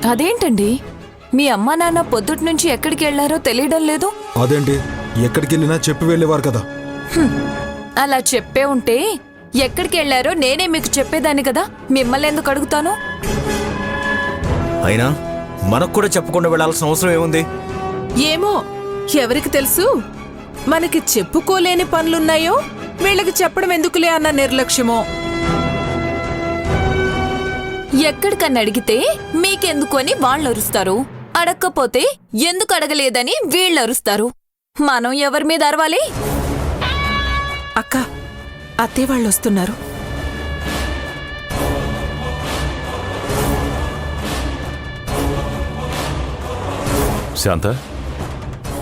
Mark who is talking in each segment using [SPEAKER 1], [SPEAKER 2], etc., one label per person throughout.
[SPEAKER 1] అదేంటండి, మీ అమ్మా నాన్న పొద్దుటి నుంచి ఎక్కడికి వెళ్లారో తెలియడం లేదు?
[SPEAKER 2] అదేంటి, ఎక్కడికి వెళ్ళినా చెప్పి వెళ్ళేవారు కదా.
[SPEAKER 1] అలా చెప్పే ఉంటే ఎక్కడికి వెళ్లారో నేనే మీకు చెప్పేదాన్ని కదా, మిమ్మల్ని ఎందుకు అడుగుతాను?
[SPEAKER 3] అయినా మనకు కూడా చెప్పకుండా వెళ్లాల్సిన అవసరం ఏముంది?
[SPEAKER 4] ఏమో, ఎవరికి తెలుసు? మనకి చెప్పుకోలేని పనులున్నాయో వీళ్ళకి చెప్పడం ఎందుకులే అన్న నిర్లక్ష్యమో.
[SPEAKER 1] ఎక్కడికన్నా అడిగితే మీకెందుకు అని వాళ్ళు అరుస్తారు, అడక్కపోతే ఎందుకు అడగలేదని వీళ్ళు అరుస్తారు. మనం ఎవరి మీద అరవాలి?
[SPEAKER 4] అక్క, అత్తే వాళ్ళు వస్తున్నారు.
[SPEAKER 5] శాంత,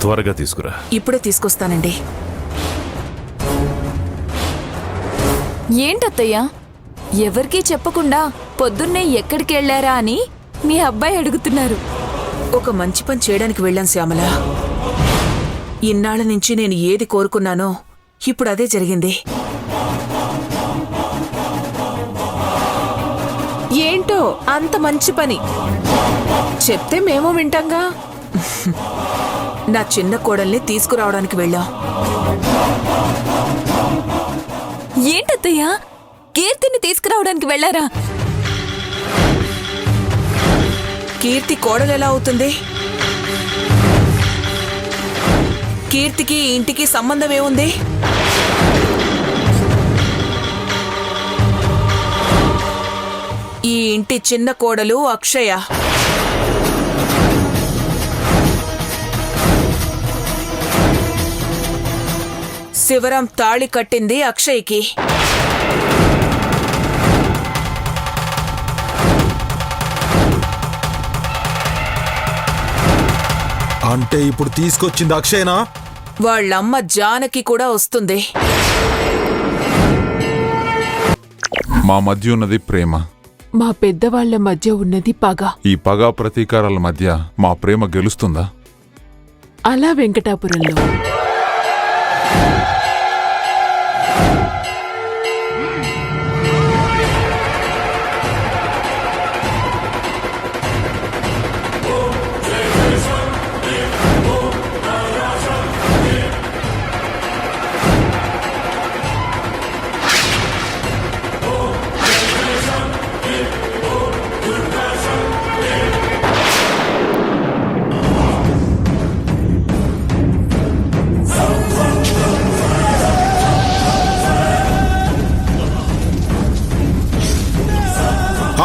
[SPEAKER 5] త్వరగా తీసుకురా.
[SPEAKER 4] ఇప్పుడే తీసుకొస్తానండి.
[SPEAKER 1] ఏంటత్తయ్యా, ఎవరికీ చెప్పకుండా పొద్దున్నే ఎక్కడికి వెళ్లారా అని మీ అబ్బాయి అడుగుతున్నారు.
[SPEAKER 4] ఒక మంచి పని చేయడానికి వెళ్ళాను శ్యామల. ఇన్నాళ్ళ నుంచి నేను ఏది కోరుకున్నానో ఇప్పుడు అదే జరిగింది. ఏంటో అంత మంచి పని చెప్తే మేము వింటాంగా. నా చిన్న కోడల్ని తీసుకురావడానికి వెళ్ళాం.
[SPEAKER 1] ఏంటత్తయ్యా, కీర్తిని తీసుకురావడానికి వెళ్లారా?
[SPEAKER 4] కీర్తి కోడలు ఎలా అవుతుంది? కీర్తికి ఈ ఇంటికి సంబంధం ఏముంది? ఈ ఇంటి చిన్న కోడలు అక్షయ. శివరాం తాళి కట్టింది అక్షయ్కి.
[SPEAKER 2] అంటే ఇప్పుడు తీసుకొచ్చింది అక్షయనా?
[SPEAKER 4] వాళ్ళమ్మ జానకి కూడా వస్తుంది.
[SPEAKER 6] మా మధ్య ఉన్నది ప్రేమ,
[SPEAKER 7] మా పెద్దవాళ్ల మధ్య ఉన్నది పగ.
[SPEAKER 6] ఈ పగ ప్రతీకారాల మధ్య మా ప్రేమ గెలుస్తుందా?
[SPEAKER 7] అలా వెంకటాపురంలో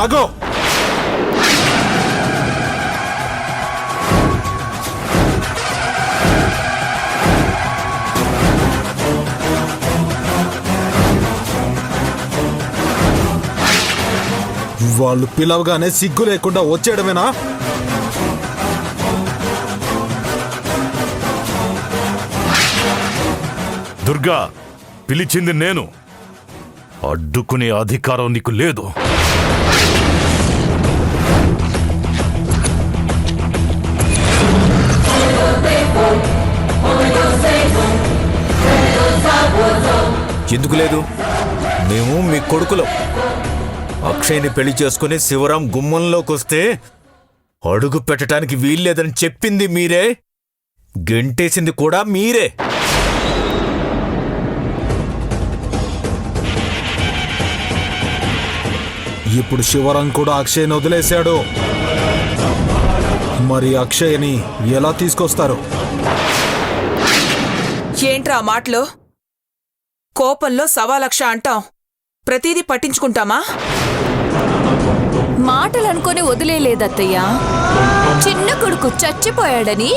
[SPEAKER 2] ఆగో! వాళ్ళు పిలవగానే సిగ్గు లేకుండా వచ్చేయడమేనా?
[SPEAKER 5] దుర్గా, పిలిచింది నేను. అడ్డుకునే అధికారం నీకు లేదు.
[SPEAKER 3] ఎందుకు లేదు? మేము మీ కొడుకులం. అక్షయ్ని పెళ్లి చేసుకుని శివరాం గుమ్మంలోకి వస్తే అడుగు పెట్టడానికి వీల్లేదని చెప్పింది మీరే, గెంటేసింది కూడా మీరే.
[SPEAKER 2] ఇప్పుడు శివరాం కూడా అక్షయ్ని వదిలేశాడు. మరి అక్షయ్ని ఎలా తీసుకొస్తారు?
[SPEAKER 4] ఏంట్రా మాటలు? కోపంలో 1,00,000 అంటాం, ప్రతిదీ పట్టించుకుంటామా?
[SPEAKER 1] మాటలు అనుకొని వదిలేలేదత్తయ్యా. చిన్న కొడుకు చచ్చిపోయాడని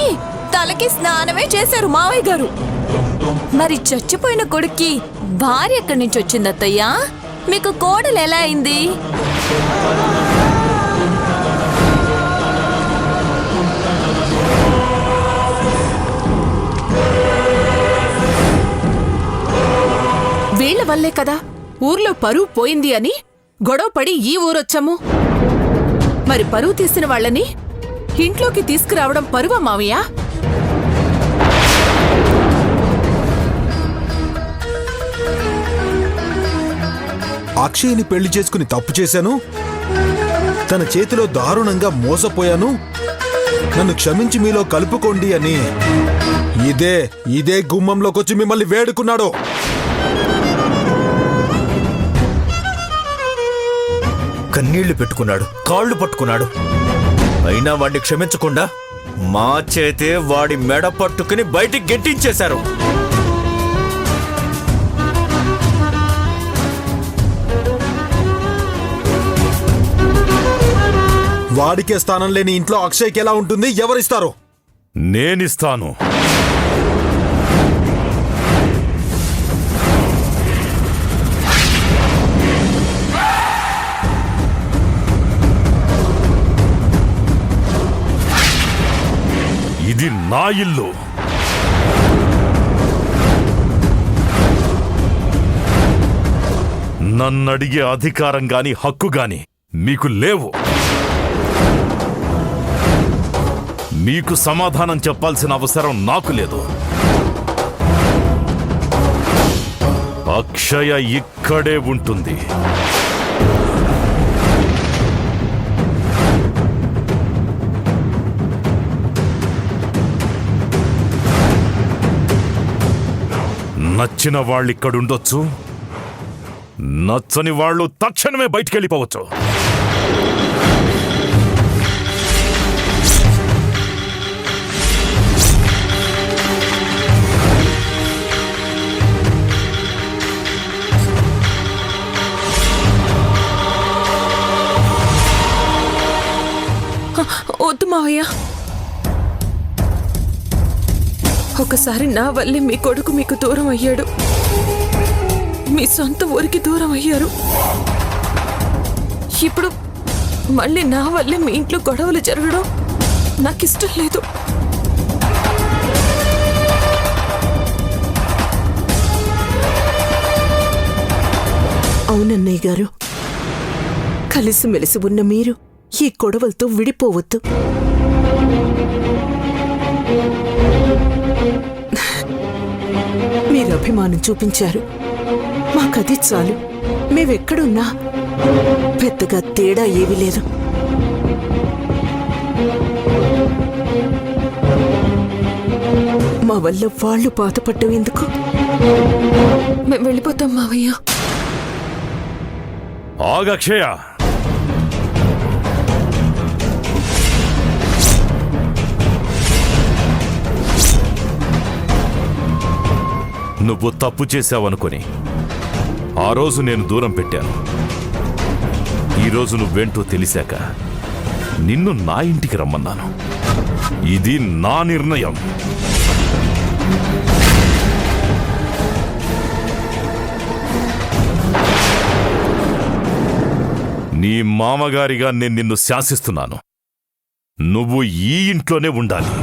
[SPEAKER 1] తలకి స్నానమే చేశారు మావయ్య గారు. మరి చచ్చిపోయిన కొడుక్కి భార్య ఎక్కడి నుంచి వచ్చిందత్తయ్యా? మీకు కోడలు ఎలా అయింది?
[SPEAKER 4] వీళ్ల వల్లే కదా ఊర్లో పరువు పోయింది అని గొడవపడి ఈ ఊరొచ్చాము. మరి పరువు తీసిన వాళ్ళని ఇంట్లోకి తీసుకురావడం పరువా మావయ్య?
[SPEAKER 2] అక్షయ్ని పెళ్లి చేసుకుని తప్పు చేశాను, తన చేతిలో దారుణంగా మోసపోయాను, నన్ను క్షమించి మీలో కలుపుకోండి అని ఇదే గుమ్మంలోకొచ్చి మిమ్మల్ని వేడుకున్నాడు.
[SPEAKER 3] కన్నీళ్లు పెట్టుకున్నాడు, కాళ్ళు పట్టుకున్నాడు. అయినా వాడిని క్షమించకుండా మా చేతే వాడి మెడ పట్టుకుని బయటికి గెంటించేశారు.
[SPEAKER 2] వాడికే స్థానం లేని ఇంట్లో అక్షయ్కి ఎలా ఉంటుంది? ఎవరిస్తారు?
[SPEAKER 5] నేనిస్తాను. ఇది నా ఇల్లు. నన్నడిగే అధికారం గాని హక్కు గాని మీకు లేవు. మీకు సమాధానం చెప్పాల్సిన అవసరం నాకు లేదు. అక్షయ ఇక్కడే ఉంటుంది. నచ్చిన వాళ్ళిక్కడుండొచ్చు, నచ్చని వాళ్ళు తక్షణమే బయటికెళ్ళిపోవచ్చు.
[SPEAKER 1] వద్దు మావయ్య, ఒకసారి నా వల్లే మీ కొడుకు మీకు దూరం అయ్యాడు, మీ సొంత ఊరికి దూరం అయ్యారు. ఇప్పుడు మళ్ళీ నా వల్లే మీ ఇంట్లో గొడవలు జరగడం నాకు ఇష్టం లేదు.
[SPEAKER 8] అవునన్నయ్య గారు, కలిసిమెలిసి ఉన్న మీరు ఈ గొడవలతో విడిపోవద్దు. మీరు అభిమానం చూపించారు, మాకది చాలు. మేమెక్కడున్నా పెద్దగా తేడా ఏమీ లేదు. మా వల్ల వాళ్ళు బాధపడ్డం ఎందుకు?
[SPEAKER 1] మేము వెళ్ళిపోతాం మావయ్య.
[SPEAKER 5] ఆగక్షయ, నువ్వు తప్పు చేశావనుకొని ఆ రోజు నేను దూరం పెట్టాను. ఈరోజు నువ్వేంటో తెలిసాక నిన్ను నా ఇంటికి రమ్మన్నాను. ఇది నా నిర్ణయం. నీ మామగారిగా నేను నిన్ను శాసిస్తున్నాను. నువ్వు ఈ ఇంట్లోనే ఉండాలి.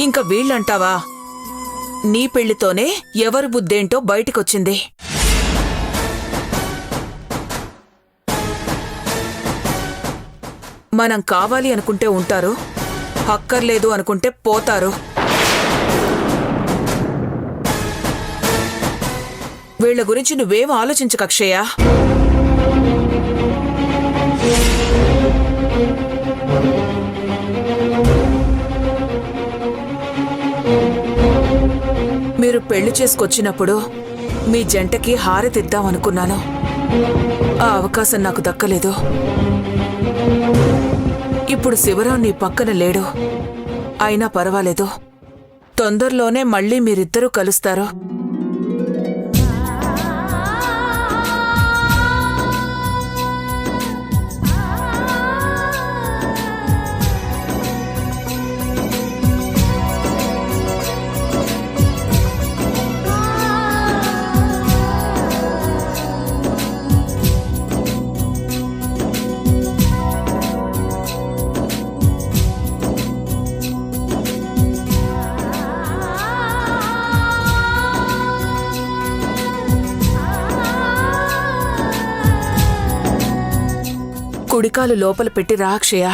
[SPEAKER 4] ఇంక వీళ్ళంటావా? నీ పెళ్లితోనే ఎవరి బుద్ధేంటో బయటికొచ్చింది. మనం కావాలి అనుకుంటే ఉంటారు, అక్కర్లేదు అనుకుంటే పోతారు. వీళ్ల గురించి నువ్వేం ఆలోచించకు అక్షయ. మీరు పెళ్లి చేసుకొచ్చినప్పుడు మీ జంటకి హారతిద్దామనుకున్నాను. ఆ అవకాశం నాకు దక్కలేదు. ఇప్పుడు శివరాం నీ పక్కన లేడు. అయినా పర్వాలేదు, తొందరలోనే మళ్ళీ మీరిద్దరూ కలుస్తారు. కుడికాలు లోపల పెట్టి రా అక్షయ.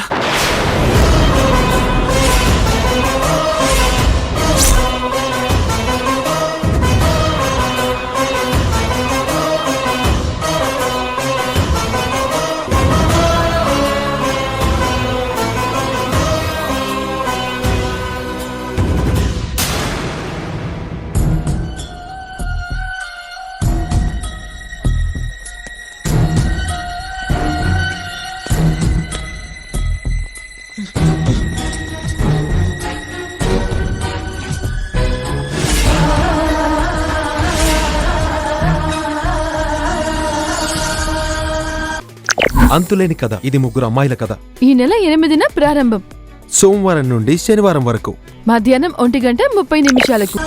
[SPEAKER 9] అంతులేని కథ. ఇది ముగ్గురు అమ్మాయిల కథ.
[SPEAKER 7] ఈ నెల 8న ప్రారంభం.
[SPEAKER 9] సోమవారం నుండి శనివారం వరకు
[SPEAKER 7] మధ్యాహ్నం 1:30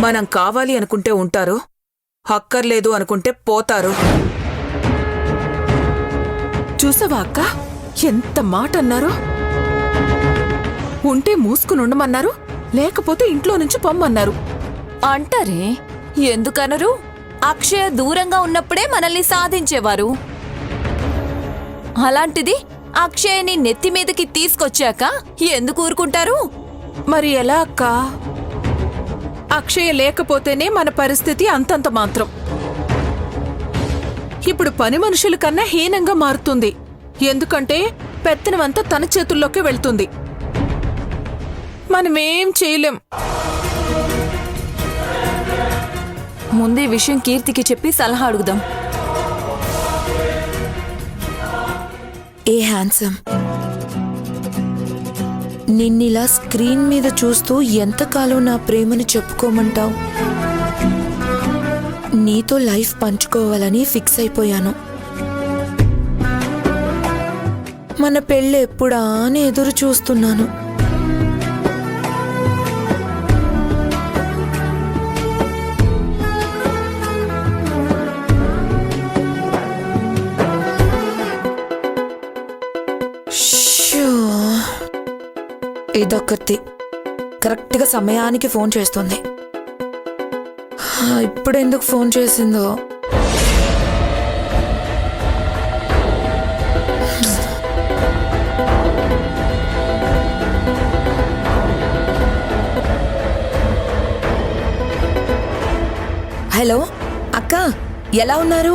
[SPEAKER 4] మనం కావాలి అనుకుంటే ఉంటారు, హక్కర్లేదు అనుకుంటే పోతారు. చూసావా అక్క, ఎంత మాట అన్నారు? ఉంటే మూసుకునుండమన్నారు, లేకపోతే ఇంట్లో నుంచి పొమ్మన్నారు.
[SPEAKER 1] అంటారే, ఎందుకనరు? అక్షయ దూరంగా ఉన్నప్పుడే మనల్ని సాధించేవారు. అలాంటిది అక్షయని నెత్తిమీదకి తీసుకొచ్చాక ఎందుకు ఊరుకుంటారు?
[SPEAKER 4] మరి ఎలా అక్క? అక్షయ లేకపోతేనే మన పరిస్థితి అంతంత మాత్రం. ఇప్పుడు పని మనుషుల కన్నా హీనంగా మారుతుంది. ఎందుకంటే పెత్తనమంతా తన చేతుల్లోకి వెళ్తుంది. మనమేం చేయలేం.
[SPEAKER 1] ముందే విషయం కీర్తికి చెప్పి సలహా అడుగుదాం.
[SPEAKER 10] ఏ హ్యాండ్సమ్, నిన్నిలా స్క్రీన్ మీద చూస్తూ ఎంతకాలం నా ప్రేమను చెప్పుకోమంటావు? నీతో లైఫ్ పంచుకోవాలని ఫిక్స్ అయిపోయాను. మన పెళ్ళి ఎప్పుడా అని ఎదురు చూస్తున్నాను. ఇదొక్కటి కరెక్ట్గా సమయానికి ఫోన్ చేస్తుంది. ఇప్పుడు ఎందుకు ఫోన్ చేసిందో? హలో అక్క, ఎలా ఉన్నారు?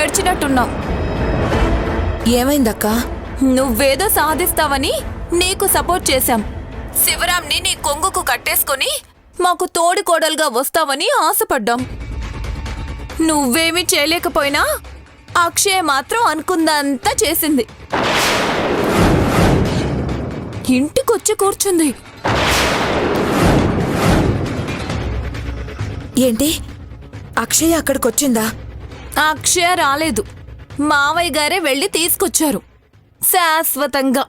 [SPEAKER 1] ఏడ్చినట్టున్నావు.
[SPEAKER 10] ఏమైందక్క?
[SPEAKER 1] నువ్వేదో సాధిస్తావని నీకు సపోర్ట్ చేశాం. శివరాంని నీ కొంగుకు కట్టేసుకుని మాకు తోడి కోడలుగా వస్తావని ఆశపడ్డాం. నువ్వేమీ చేయలేకపోయినా అక్షయ మాత్రం అనుకుందంతా చేసింది. ఇంటికొచ్చి కూర్చుంది.
[SPEAKER 10] ఏంటి, అక్షయ అక్కడికొచ్చిందా?
[SPEAKER 1] అక్షయ రాలేదు, మావయ్య గారే వెళ్ళి తీసుకొచ్చారు శాశ్వతంగా.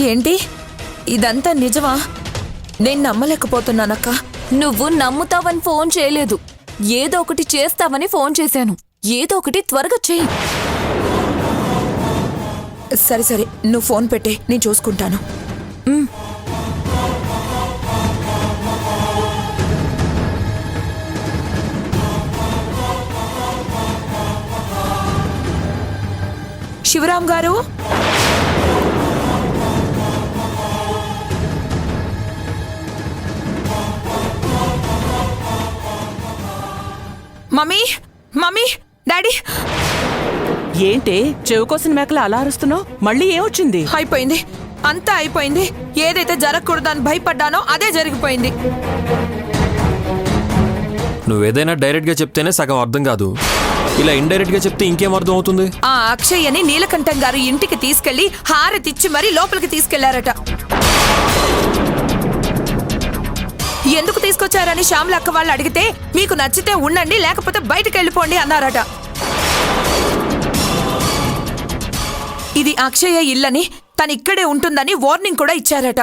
[SPEAKER 10] ఏంటి, ఇదంతా నిజమా? నేను నమ్మలేకపోతున్నానక్క.
[SPEAKER 1] నువ్వు నమ్ముతావని ఫోన్ చేయలేదు, ఏదో ఒకటి చేస్తావని ఫోన్ చేశాను. ఏదో ఒకటి త్వరగా చెయ్యి.
[SPEAKER 10] సరే సరే, నువ్వు ఫోన్ పెట్టే, నేను చూసుకుంటాను. శివరాం గారు, మమ్మీ మమ్మీ, డాడీ.
[SPEAKER 8] ఏంటే చెవుకోసిన మేకలు అలా అరుస్తున్నావు? మళ్ళీ ఏమొచ్చింది?
[SPEAKER 10] అయిపోయింది, అంతా అయిపోయింది. ఏదైతే జరగకూడదని భయపడ్డానో అదే జరిగిపోయింది.
[SPEAKER 11] నువ్వేదైనా డైరెక్ట్గా చెప్తేనే సగం అర్థం కాదు.
[SPEAKER 9] ఇలా ఇండైరెక్ట్ గా చెప్తే ఇంకేం అర్థం అవుతుంది?
[SPEAKER 10] ఆ అక్షయ్యని నీలకంఠం గారు ఇంటికి తీసుకెళ్లి హారతిచ్చి మరీ లోపలికి తీసుకెళ్లారట. ఎందుకు తీసుకొచ్చారని శ్యామల అక్క వాళ్ళు అడిగితే మీకు నచ్చితే ఉండండి లేకపోతే బయటకు వెళ్ళిపోండి అన్నారట. ఇది అక్షయ ఇల్లని తను ఇక్కడే ఉంటుందని వార్నింగ్ కూడా ఇచ్చారట.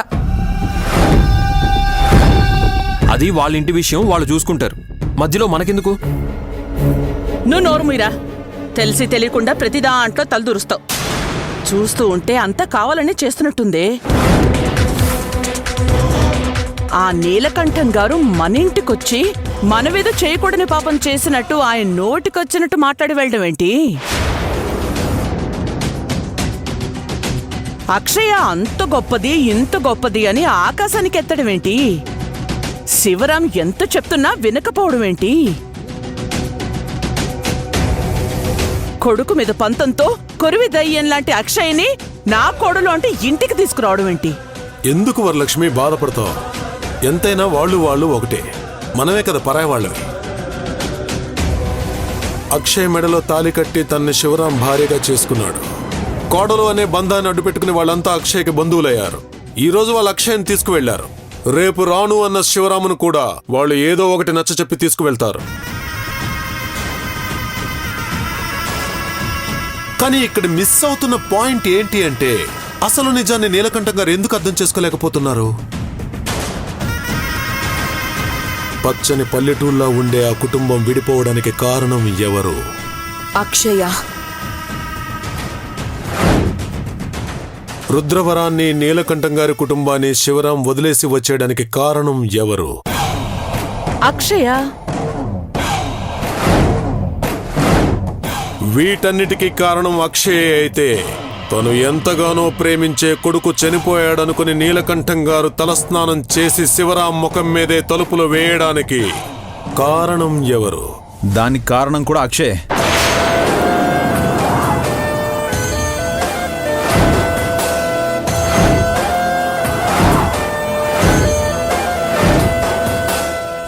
[SPEAKER 9] అది వాళ్ళ ఇంటి విషయం, వాళ్ళు చూసుకుంటారు. మధ్యలో మనకెందుకు?
[SPEAKER 8] నువ్వు నోరు మీరా. తెలిసి తెలియకుండా ప్రతి దాంట్లో తలదూరుస్తావు. చూస్తూ ఉంటే అంతా కావాలని చేస్తున్నట్టుందే. ఆ నీలకంఠం గారు మన ఇంటికొచ్చి మనమేదో చేయకూడని పాపం చేసినట్టు ఆయన నోటికొచ్చినట్టు మాట్లాడి వెళ్ళడం ఏంటి? అక్షయ అంత గొప్పది ఇంత గొప్పది అని ఆకాశానికి ఎత్తడం ఏంటి? శివరాం ఎంత చెప్తున్నా వినకపోవడం ఏంటి? కొడుకు మీద పంతంతో కొరివి దయ్యం లాంటి అక్షయ్ని నా కోడలు అంటే ఇంటికి తీసుకురావడం ఏంటి?
[SPEAKER 2] ఎందుకు వరలక్ష్మి బాధపడతావు? ఎంతైనా వాళ్ళు ఒకటే, మనమే కదా పరాయి వాళ్ళవి. అక్షయ్ మెడలో తాలి కట్టి తన్ని శివరాం భార్యగా చేసుకున్నాడు. కోడలు అనే బంధాన్ని అడ్డుపెట్టుకుని వాళ్ళంతా అక్షయ్కి బంధువులయ్యారు. ఈ రోజు వాళ్ళు అక్షయ్ని తీసుకువెళ్లారు. రేపు రాను అన్న శివరామును కూడా వాళ్ళు ఏదో ఒకటి నచ్చ చెప్పి తీసుకువెళ్తారు. కానీ ఇక్కడ మిస్ అవుతున్న పాయింట్ ఏంటి అంటే, అసలు నిజాన్ని నీలకంఠం గారు ఎందుకు అర్థం చేసుకోలేకపోతున్నారు? పచ్చని పల్లెటూళ్ళలో ఉండే ఆ కుటుంబం విడిపోవడానికి కారణం ఎవరు?
[SPEAKER 10] అక్షయ.
[SPEAKER 2] రుద్రవరాన్ని, నీలకంఠం గారి కుటుంబాన్ని శివరాం వదిలేసి వచ్చేయడానికి కారణం ఎవరు?
[SPEAKER 8] అక్షయ.
[SPEAKER 2] వీటన్నిటికీ కారణం అక్షయ్ అయితే, తను ఎంతగానో ప్రేమించే కొడుకు చనిపోయాడనుకుని నీలకంఠం గారు తలస్నానం చేసి శివరాం ముఖం మీదే తలుపులు వేయడానికి కారణం ఎవరు?
[SPEAKER 3] దానికి కారణం కూడా అక్షయ్.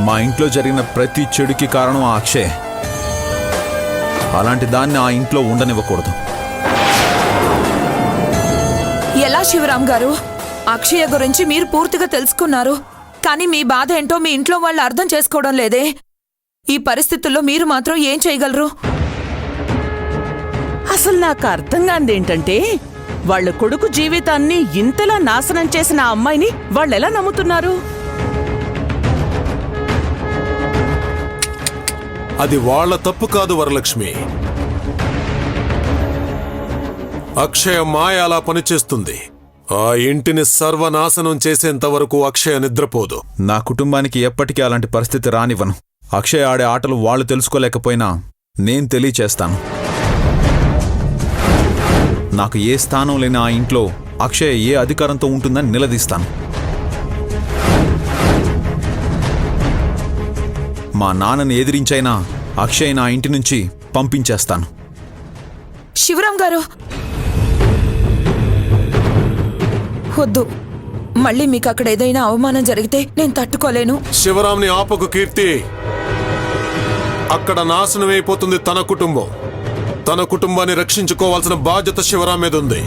[SPEAKER 3] మా ఇంట్లో జరిగిన ప్రతి చెడుకి కారణం ఆ అక్షయ్. అలాంటి దాన్ని ఆ ఇంట్లో ఉండనివ్వకూడదు.
[SPEAKER 10] ఎలా శివరాం గారు? అక్షయ గురించి మీరు పూర్తిగా తెలుసుకున్నారు, కానీ మీ బాధ ఏంటో మీ ఇంట్లో వాళ్ళు అర్థం చేసుకోవడం లేదే. ఈ పరిస్థితుల్లో మీరు మాత్రం ఏం చేయగలరు?
[SPEAKER 8] అసలు నాకు అర్థం కానిదేంటంటే, వాళ్ళ కొడుకు జీవితాన్ని ఇంతలా నాశనం చేసిన ఆ అమ్మాయిని వాళ్ళెలా నమ్ముతున్నారు?
[SPEAKER 2] అది వాళ్ళ తప్పు కాదు వరలక్ష్మి. అక్షయ మాయ అలా పనిచేస్తుంది. ఆ ఇంటిని సర్వనాశనం చేసేంత వరకు అక్షయ నిద్రపోదు.
[SPEAKER 3] నా కుటుంబానికి ఎప్పటికీ అలాంటి పరిస్థితి రానివ్వను. అక్షయ్ ఆడే ఆటలు వాళ్ళు తెలుసుకోలేకపోయినా నేను తెలియచేస్తాను. నాకు ఏ స్థానం లేని ఆ ఇంట్లో అక్షయ్ ఏ అధికారంతో ఉంటుందని నిలదీస్తాను. మా నాన్నని ఎదిరించైనా అక్షయ్ నా ఇంటి నుంచి పంపించేస్తాను.
[SPEAKER 10] శివరాం గారు వద్దు. మళ్ళీ మీకు అక్కడ ఏదైనా అవమానం జరిగితే నేను తట్టుకోలేను.
[SPEAKER 2] శివరాంని ఆపకు కీర్తి. అక్కడ నాశనమైపోతుంది తన కుటుంబం. తన కుటుంబాన్ని రక్షించుకోవాల్సిన బాధ్యత శివరాం మీద ఉంది.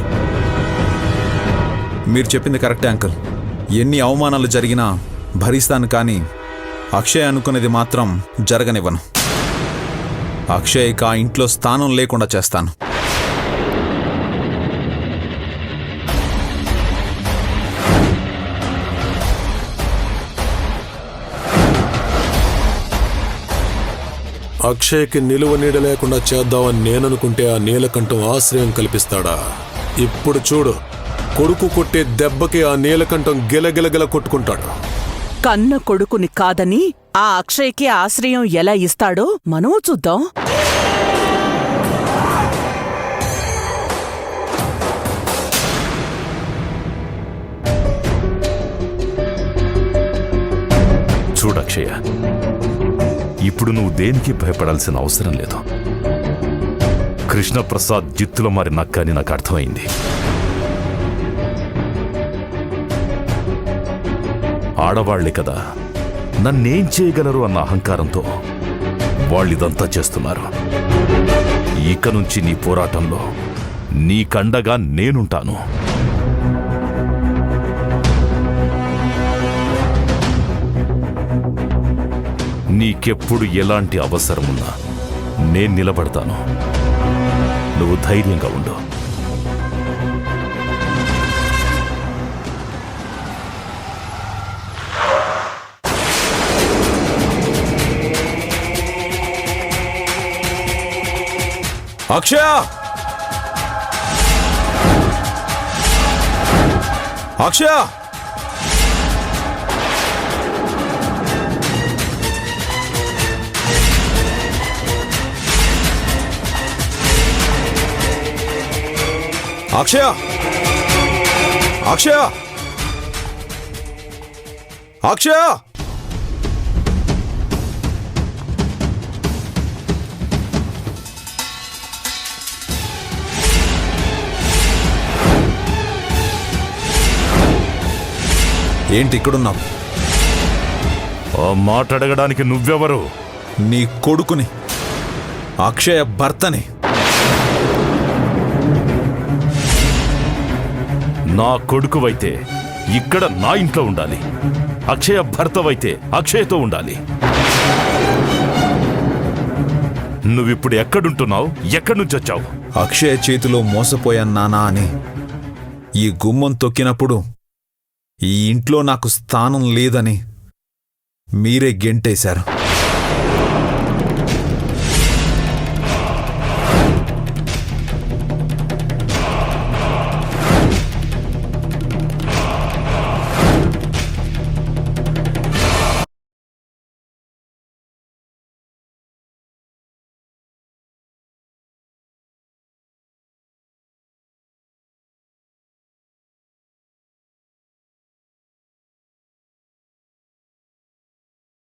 [SPEAKER 3] మీరు చెప్పింది కరెక్టే అంకుల్. ఎన్ని అవమానాలు జరిగినా భరిస్తాను, కానీ అక్షయ్ అనుకునేది మాత్రం జరగనివ్వను. అక్షయ్కి ఆ ఇంట్లో స్థానం లేకుండా చేస్తాను.
[SPEAKER 2] అక్షయ్కి నిలువ నీడ లేకుండా చేద్దామని నేననుకుంటే ఆ నీలకంఠం ఆశ్రయం కల్పిస్తాడా? ఇప్పుడు చూడు, కొడుకు కొట్టే దెబ్బకి ఆ నీలకంఠం గిలగిలగిల కొట్టుకుంటాడు.
[SPEAKER 8] కన్న కొడుకుని కాదని ఆ అక్షయ్కి ఆశ్రయం ఎలా ఇస్తాడో మనము చూద్దాం.
[SPEAKER 5] చూడక్షయ్య, ఇప్పుడు నువ్వు దేనికి భయపడాల్సిన అవసరం లేదు. కృష్ణప్రసాద్ జిత్తులో మారి నక్కని నాకు అర్థమైంది. ఆడవాళ్లే కదా నన్నేం చేయగలరు అన్న అహంకారంతో వాళ్ళిదంతా చేస్తున్నారు. ఇక నుంచి నీ పోరాటంలో నీకండగా నేనుంటాను. నీకెప్పుడు ఎలాంటి అవసరమున్నా నేను నిలబడతాను. నువ్వు ధైర్యంగా ఉండు.
[SPEAKER 3] అక్షయ! అక్షయ! అక్షయ! అక్షయ! అక్షయ! ఏంటి ఇక్కడున్నావు?
[SPEAKER 5] ఆ మాట అడగడానికి నువ్వెవరు?
[SPEAKER 3] నీ కొడుకుని, అక్షయ భర్తని.
[SPEAKER 5] నా కొడుకువైతే ఇక్కడ నా ఇంట్లో ఉండాలి. అక్షయ భర్తవైతే అక్షయతో ఉండాలి. నువ్విప్పుడు ఎక్కడుంటున్నావు? ఎక్కడి నుంచి వచ్చావు?
[SPEAKER 3] అక్షయ చేతిలో మోసపోయాను నానా అని ఈ గుమ్మం తొక్కినప్పుడు ఈ ఇంట్లో నాకు స్థానం లేదని మీరే గెంటేశారు.